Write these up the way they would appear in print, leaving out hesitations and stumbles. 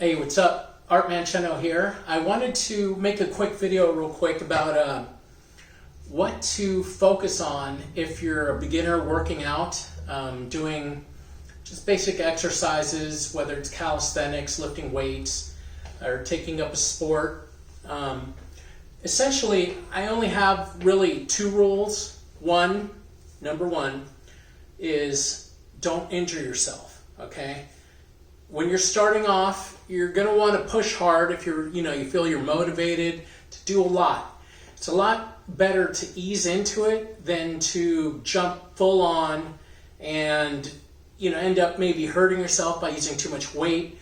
Hey, what's up? Art Mancheno here. I wanted to make a quick video real quick about what to focus on if you're a beginner working out, doing just basic exercises, whether it's calisthenics, lifting weights, or taking up a sport. Essentially, I only have really two rules. Number one is don't injure yourself, okay? When you're starting off, you're going to want to push hard if you feel you're motivated to do a lot. It's a lot better to ease into it than to jump full on and end up maybe hurting yourself by using too much weight,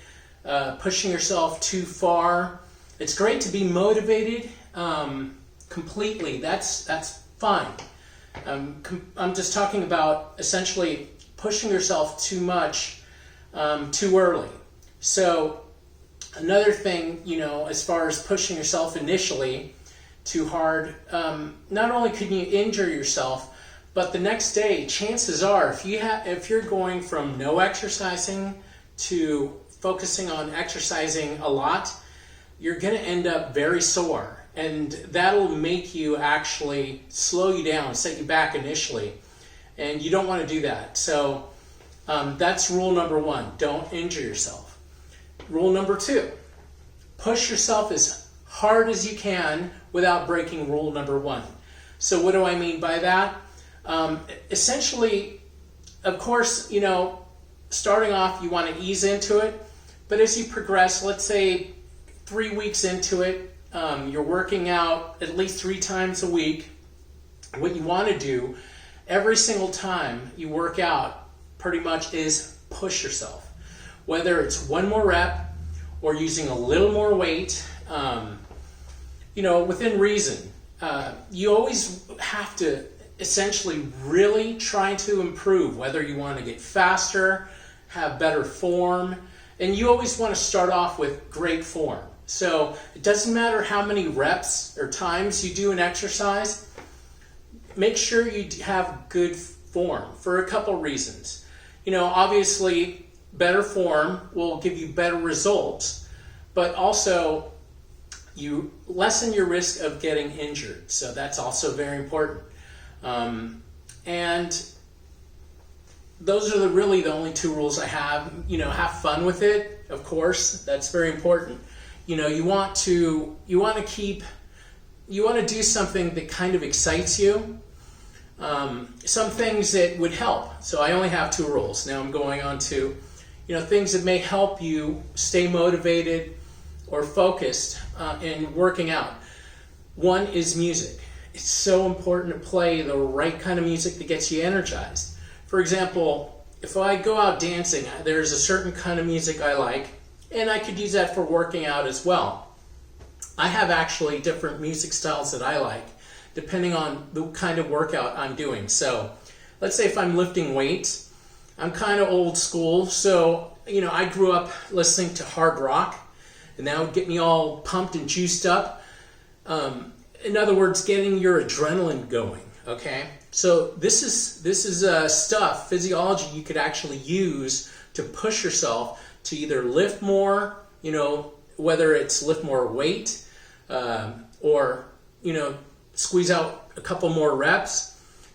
pushing yourself too far. It's great to be motivated completely. That's fine. I'm just talking about essentially pushing yourself too much too early. So another thing, as far as pushing yourself initially too hard, not only can you injure yourself, but the next day, chances are, if you're going from no exercising to focusing on exercising a lot, you're going to end up very sore, and that'll make you actually slow you down, set you back initially, and you don't want to do that. So that's rule number one, don't injure yourself. Rule number two, push yourself as hard as you can without breaking rule number one. So what do I mean by that? Essentially, of course, starting off you want to ease into it, but as you progress, let's say 3 weeks into it, you're working out at least 3 times a week. What you want to do every single time you work out pretty much is push yourself. Whether it's one more rep or using a little more weight, within reason. You always have to essentially really try to improve, whether you want to get faster, have better form, and you always want to start off with great form. So it doesn't matter how many reps or times you do an exercise, make sure you have good form for a couple reasons. Obviously, better form will give you better results, but also you lessen your risk of getting injured. So that's also very important. And those are really the only 2 rules I have. Have fun with it, of course. That's very important. You want to do something that kind of excites you. Some things that would help. So I only have 2 rules. Now I'm going on to, things that may help you stay motivated or focused in working out. One is music. It's so important to play the right kind of music that gets you energized. For example, if I go out dancing, there's a certain kind of music I like, and I could use that for working out as well. I have actually different music styles that I like, depending on the kind of workout I'm doing. So let's say if I'm lifting weights, I'm kind of old school, so I grew up listening to hard rock, and that would get me all pumped and juiced up. In other words, getting your adrenaline going, okay? So this is stuff, physiology you could actually use to push yourself to either lift more, whether it's lift more weight, or, squeeze out a couple more reps.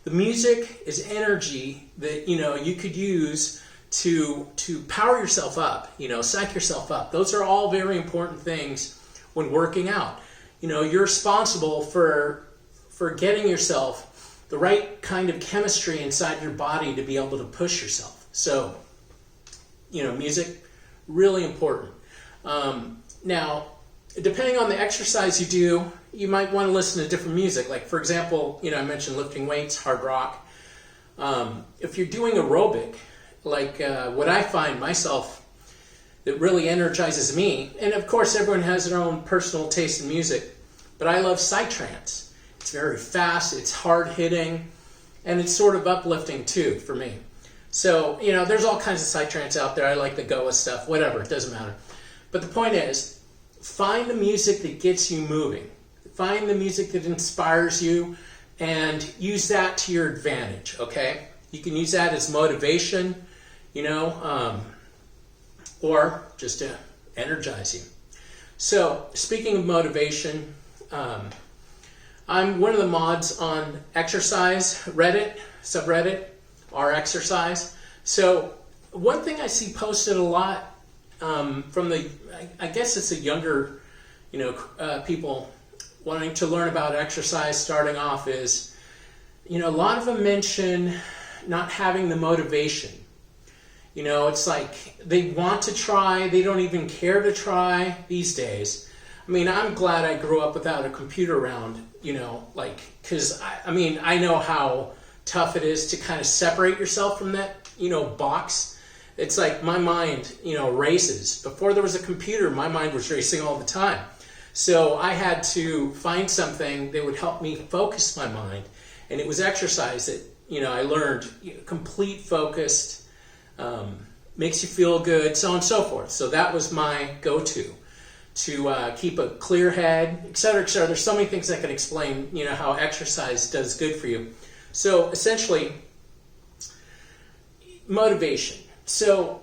The music is energy that, you could use to power yourself up, psych yourself up. Those are all very important things when working out. You're responsible for getting yourself the right kind of chemistry inside your body to be able to push yourself. So, music, really important. Now, depending on the exercise you do, you might want to listen to different music. Like, for example, I mentioned lifting weights, hard rock. If you're doing aerobic, like what I find myself that really energizes me, and of course everyone has their own personal taste in music, but I love psytrance. It's very fast, it's hard-hitting, and it's sort of uplifting too for me. So, there's all kinds of psytrance out there. I like the Goa stuff, whatever, it doesn't matter. But the point is, find the music that gets you moving. Find the music that inspires you and use that to your advantage, okay? You can use that as motivation, or just to energize you. So, speaking of motivation, I'm one of the mods on Exercise Reddit, subreddit, r Exercise. So, one thing I see posted a lot from the, I guess it's the younger, people wanting to learn about exercise starting off is, a lot of them mention not having the motivation. It's like they want to try, they don't even care to try these days. I mean, I'm glad I grew up without a computer around, because I know how tough it is to kind of separate yourself from that, box. It's like my mind, races. Before there was a computer, my mind was racing all the time. So I had to find something that would help me focus my mind. And it was exercise that, I learned, complete focused, makes you feel good, so on and so forth. So that was my go-to to keep a clear head, et cetera, et cetera. There's so many things I can explain, how exercise does good for you. So essentially, motivation. So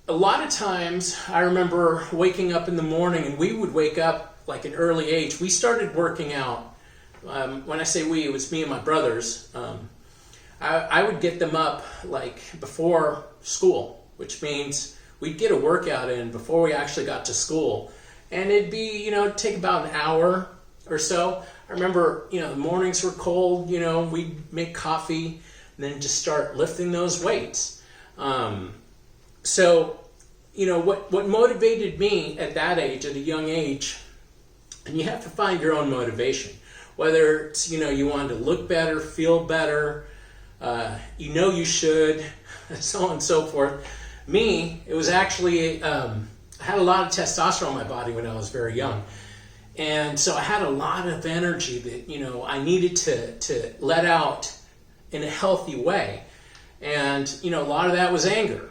a lot of times I remember waking up in the morning, and we would wake up like an early age. We started working out. When I say we, it was me and my brothers. I would get them up like before school, which means we'd get a workout in before we actually got to school. And it'd be, take about an hour or so. I remember, the mornings were cold, we'd make coffee and then just start lifting those weights. What motivated me at that age, at a young age, and you have to find your own motivation. Whether it's, you wanted to look better, feel better, you should, so on and so forth. Me, it was actually, I had a lot of testosterone in my body when I was very young. And so I had a lot of energy that, I needed to let out in a healthy way. And, a lot of that was anger.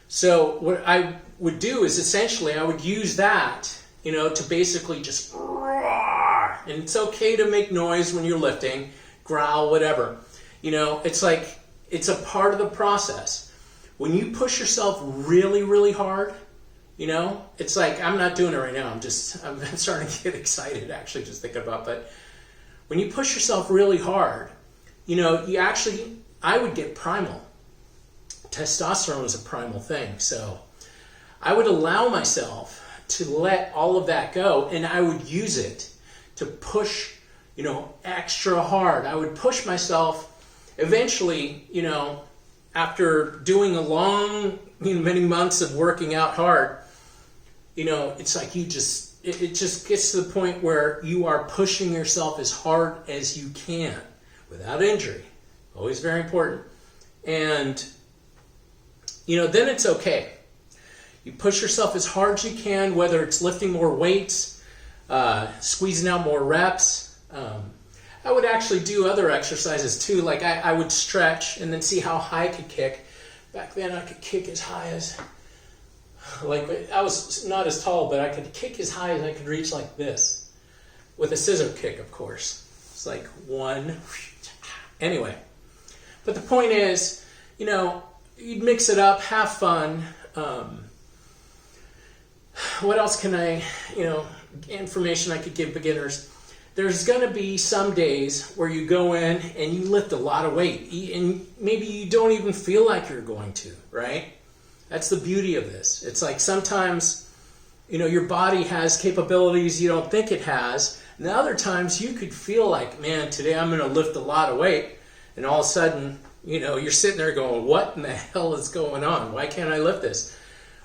So what I would do is essentially I would use that, to basically just roar. And it's okay to make noise when you're lifting, growl, whatever. It's like, it's a part of the process. When you push yourself really, really hard, it's like, I'm not doing it right now. I'm starting to get excited actually just thinking about, but when you push yourself really hard, I would get primal. Testosterone is a primal thing. So I would allow myself to let all of that go, and I would use it to push, extra hard. I would push myself eventually, after doing a long, many months of working out hard, it's like it just gets to the point where you are pushing yourself as hard as you can without injury. Always very important. And, then it's okay. You push yourself as hard as you can, whether it's lifting more weights, squeezing out more reps. I would actually do other exercises too. Like I would stretch and then see how high I could kick. Back then I could kick as high as, I was not as tall, but I could kick as high as I could reach like this. With a scissor kick, of course. It's like one. Anyway. But the point is, you'd mix it up, have fun. What else can I, information I could give beginners? There's going to be some days where you go in and you lift a lot of weight, and maybe you don't even feel like you're going to, right? That's the beauty of this. It's like sometimes, your body has capabilities you don't think it has, and other times you could feel like, man, today I'm going to lift a lot of weight, and all of a sudden, you're sitting there going, what in the hell is going on? Why can't I lift this?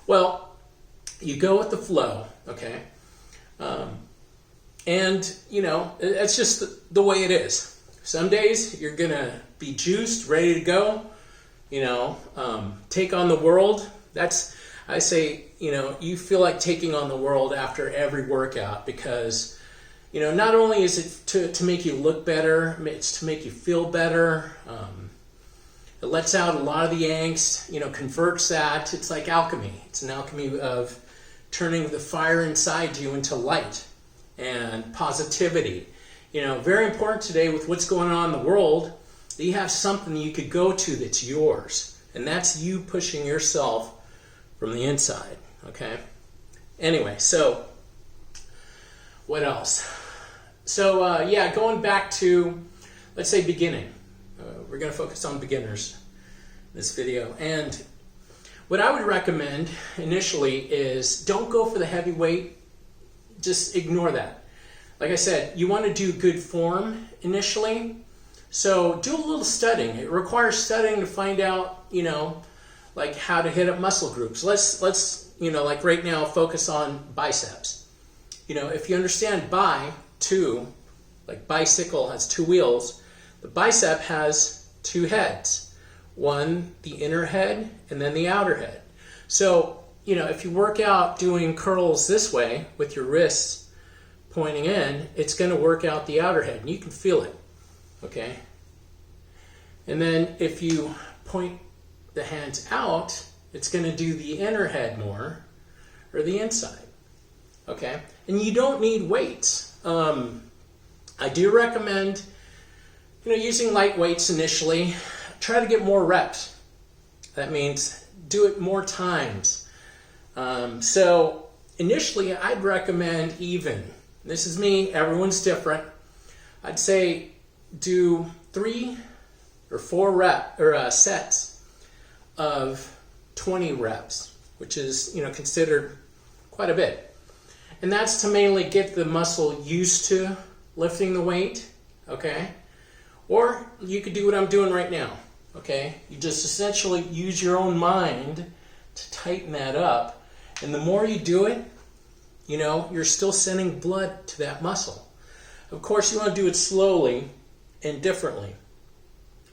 Well, you go with the flow, okay? And, it's just the way it is. Some days you're going to be juiced, ready to go, take on the world. I say, you feel like taking on the world after every workout because, not only is it to make you look better, it's to make you feel better. It lets out a lot of the angst, converts that. It's like alchemy. It's an alchemy of turning the fire inside you into light and positivity. Very important today with what's going on in the world, that you have something you could go to that's yours. And that's you pushing yourself from the inside. okay? Anyway, so what else? So yeah, going back to, let's say, beginning. We're going to focus on beginners in this video. And what I would recommend initially is don't go for the heavy weight. Just ignore that. Like I said, you want to do good form initially. So do a little studying. It requires studying to find out, you know, like how to hit up muscle groups. Let's you know, like right now, focus on biceps. You know, if you understand like bicycle has two wheels, the bicep has two heads. One, the inner head, and then the outer head. So, you know, if you work out doing curls this way with your wrists pointing in, it's going to work out the outer head, and you can feel it, okay? And then if you point the hands out, it's going to do the inner head more, or the inside, okay? And you don't need weights. I do recommend, you know, using light weights initially. Try to get more reps. That means do it more times. So initially, I'd recommend even. This is me. Everyone's different. I'd say do 3 or 4 sets of 20 reps, which is, you know, considered quite a bit. And that's to mainly get the muscle used to lifting the weight, okay? Or you could do what I'm doing right now, okay? You just essentially use your own mind to tighten that up. And the more you do it, you know, you're still sending blood to that muscle. Of course, you want to do it slowly and differently.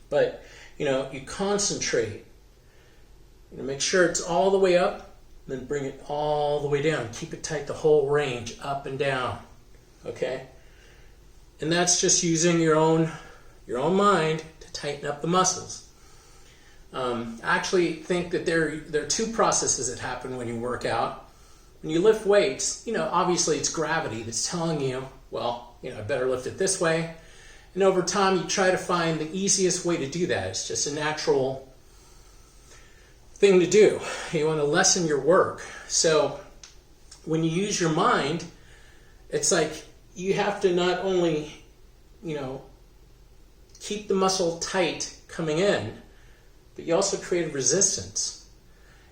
But, you know, you concentrate. You know, make sure it's all the way up, then bring it all the way down. Keep it tight the whole range, up and down, okay? And that's just using your own mind to tighten up the muscles. I actually think that there are 2 processes that happen when you work out. When you lift weights, you know, obviously it's gravity that's telling you, well, you know, I better lift it this way. And over time, you try to find the easiest way to do that. It's just a natural thing to do. You want to lessen your work. So when you use your mind, it's like you have to not only, you know, keep the muscle tight coming in, but you also create resistance.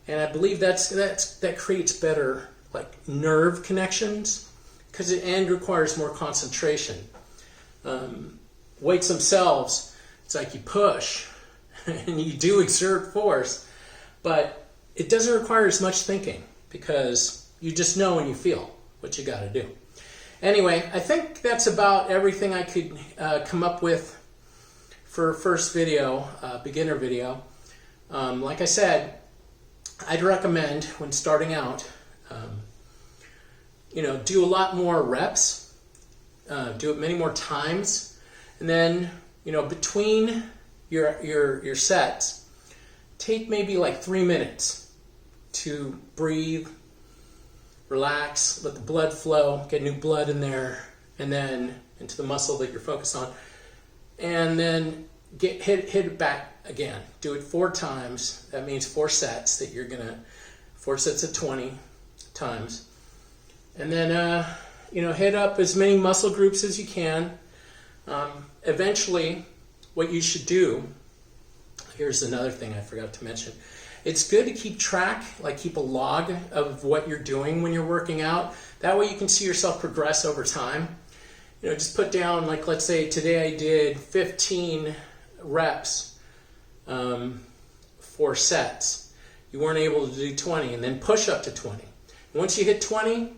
And I believe that creates better, like, nerve connections, because it requires more concentration. Weights themselves, it's like you push and you do exert force, but it doesn't require as much thinking because you just know and you feel what you got to do. Anyway, I think that's about everything I could come up with for first video, beginner video. Like I said, I'd recommend when starting out, you know, do a lot more reps, do it many more times, and then, you know, between your sets, take maybe like 3 minutes to breathe, relax, let the blood flow, get new blood in there, and then into the muscle that you're focused on, and then hit it back again. Do it 4 times. That means 4 sets that you're gonna, 4 sets of 20 times, and then you know, hit up as many muscle groups as you can. Eventually, what you should do. Here's another thing I forgot to mention. It's good to keep track, like keep a log of what you're doing when you're working out. That way you can see yourself progress over time. You know, just put down, like, let's say today I did 15 reps, 4 sets. You weren't able to do 20, and then push up to 20. And once you hit 20,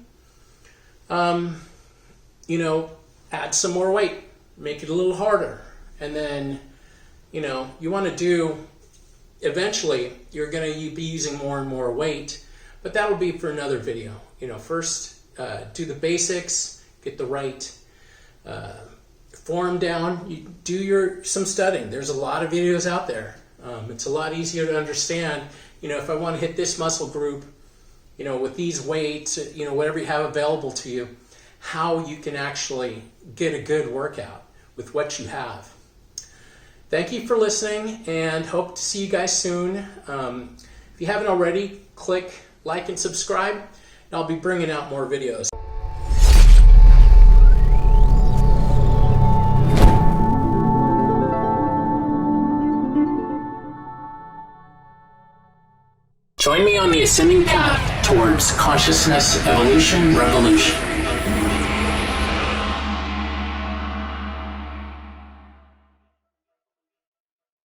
you know, add some more weight, make it a little harder, and then, you know, you want to do, eventually, you're going to be using more and more weight, but that will be for another video. You know, first, do the basics, get the right form down. You do some studying. There's a lot of videos out there. It's a lot easier to understand, you know, if I want to hit this muscle group, you know, with these weights, you know, whatever you have available to you, how you can actually get a good workout with what you have. Thank you for listening, and hope to see you guys soon. If you haven't already, click like and subscribe, and I'll be bringing out more videos. Join me on the ascending path towards consciousness, evolution, revolution.